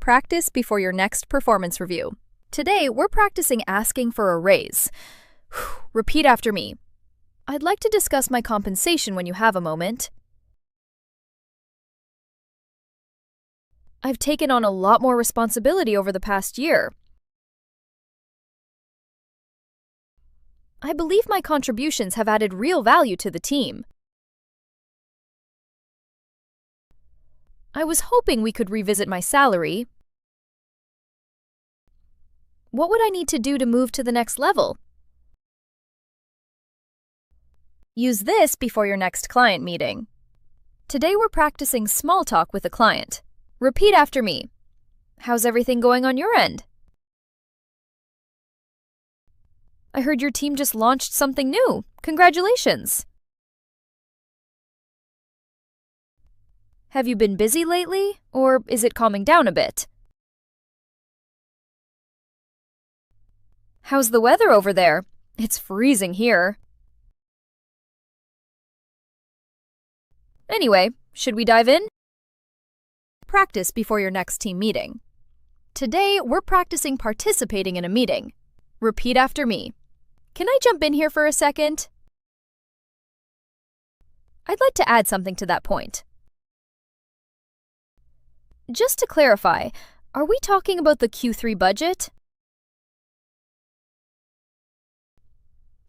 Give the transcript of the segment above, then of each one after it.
Practice before your next performance review. Today, we're practicing asking for a raise. Repeat after me. I'd like to discuss my compensation when you have a moment. I've taken on a lot more responsibility over the past year. I believe my contributions have added real value to the team. I was hoping we could revisit my salary. What would I need to do to move to the next level? Use this before your next client meeting. Today we're practicing small talk with a client. Repeat after me. How's everything going on your end? I heard your team just launched something new. Congratulations! Have you been busy lately, or is it calming down a bit? How's the weather over there? It's freezing here. Anyway, should we dive in? Practice before your next team meeting. Today, we're practicing participating in a meeting. Repeat after me. Can I jump in here for a second? I'd like to add something to that point. Just to clarify, are we talking about the Q3 budget?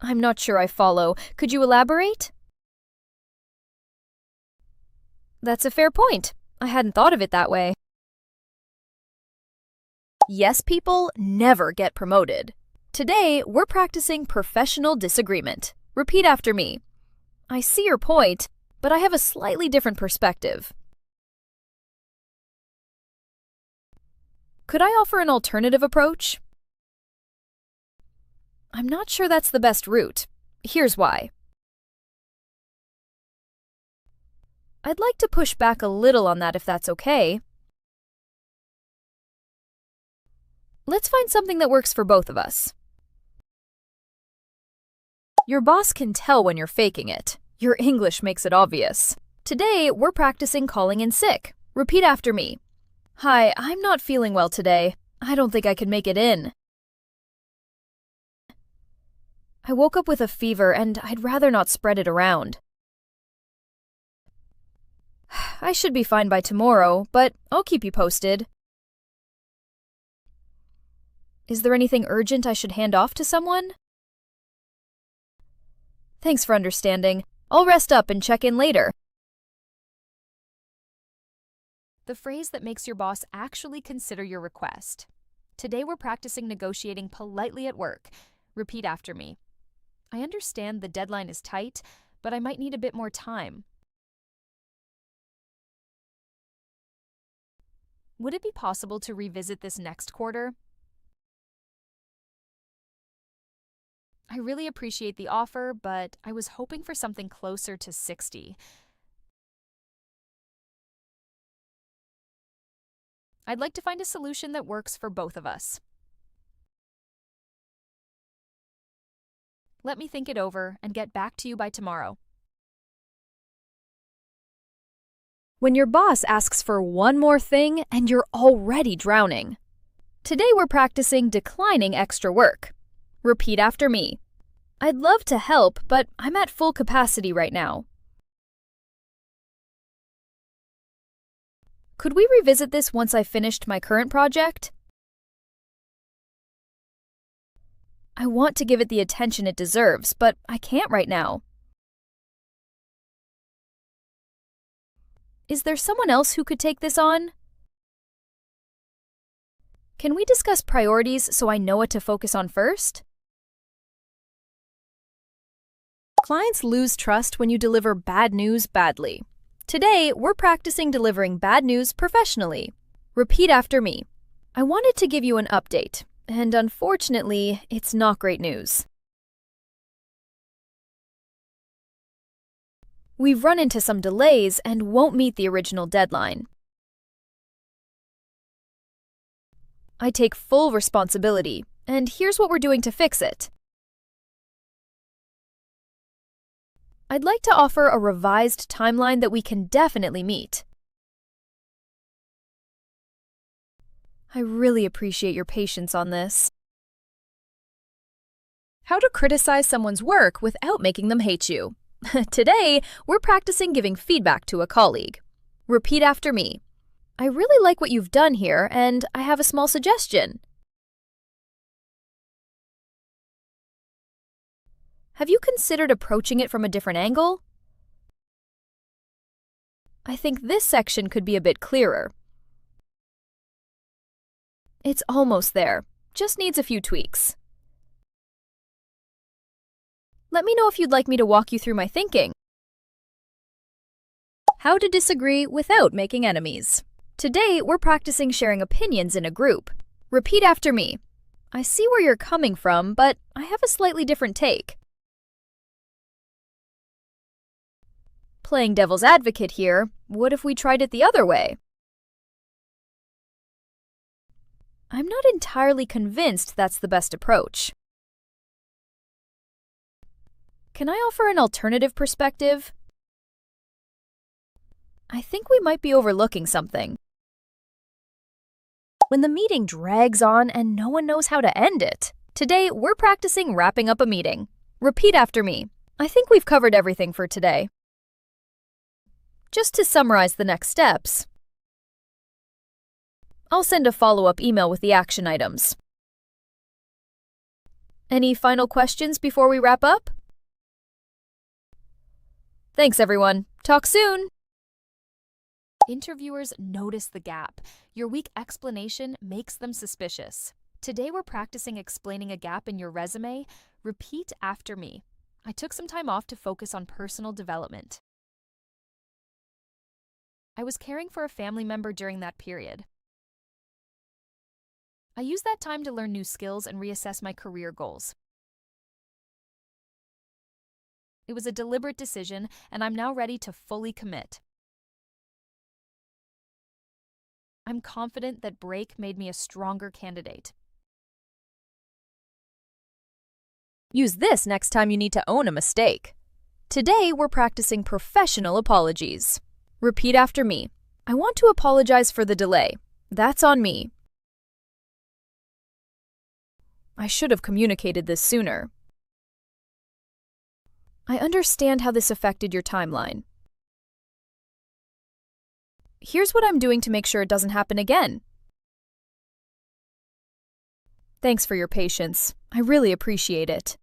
I'm not sure I follow. Could you elaborate? That's a fair point. I hadn't thought of it that way. Yes people never get promoted. Today, we're practicing professional disagreement. Repeat after me. I see your point, but I have a slightly different perspective. Could I offer an alternative approach? I'm not sure that's the best route. Here's why. I'd like to push back a little on that if that's okay. Let's find something that works for both of us. Your boss can tell when you're faking it. Your English makes it obvious. Today, we're practicing calling in sick. Repeat after me. Hi, I'm not feeling well today. I don't think I can make it in. I woke up with a fever and I'd rather not spread it around. I should be fine by tomorrow, but I'll keep you posted. Is there anything urgent I should hand off to someone? Thanks for understanding. I'll rest up and check in later. The phrase that makes your boss actually consider your request. Today we're practicing negotiating politely at work. Repeat after me. I understand the deadline is tight, but I might need a bit more time. Would it be possible to revisit this next quarter? I really appreciate the offer, but I was hoping for something closer to 60. I'd like to find a solution that works for both of us. Let me think it over and get back to you by tomorrow. When your boss asks for one more thing and you're already drowning. Today we're practicing declining extra work. Repeat after me. I'd love to help, but I'm at full capacity right now. Could we revisit this once I've finished my current project? I want to give it the attention it deserves, but I can't right now. Is there someone else who could take this on? Can we discuss priorities so I know what to focus on first? Clients lose trust when you deliver bad news badly. Today, we're practicing delivering bad news professionally. Repeat after me. I wanted to give you an update, and unfortunately, it's not great news. We've run into some delays and won't meet the original deadline. I take full responsibility, and here's what we're doing to fix it. I'd like to offer a revised timeline that we can definitely meet. I really appreciate your patience on this. How to criticize someone's work without making them hate you. Today, we're practicing giving feedback to a colleague. Repeat after me. I really like what you've done here, and I have a small suggestion. Have you considered approaching it from a different angle? I think this section could be a bit clearer. It's almost there. Just needs a few tweaks. Let me know if you'd like me to walk you through my thinking. How to disagree without making enemies. Today, we're practicing sharing opinions in a group. Repeat after me. I see where you're coming from, but I have a slightly different take. Playing devil's advocate here, what if we tried it the other way? I'm not entirely convinced that's the best approach. Can I offer an alternative perspective? I think we might be overlooking something. When the meeting drags on and no one knows how to end it. Today, we're practicing wrapping up a meeting. Repeat after me. I think we've covered everything for today. Just to summarize the next steps, I'll send a follow-up email with the action items. Any final questions before we wrap up? Thanks, everyone. Talk soon! Interviewers notice the gap. Your weak explanation makes them suspicious. Today we're practicing explaining a gap in your resume. Repeat after me. I took some time off to focus on personal development. I was caring for a family member during that period. I used that time to learn new skills and reassess my career goals. It was a deliberate decision, and I'm now ready to fully commit. I'm confident that break made me a stronger candidate. Use this next time you need to own a mistake. Today, we're practicing professional apologies. Repeat after me. I want to apologize for the delay. That's on me. I should have communicated this sooner. I understand how this affected your timeline. Here's what I'm doing to make sure it doesn't happen again. Thanks for your patience. I really appreciate it.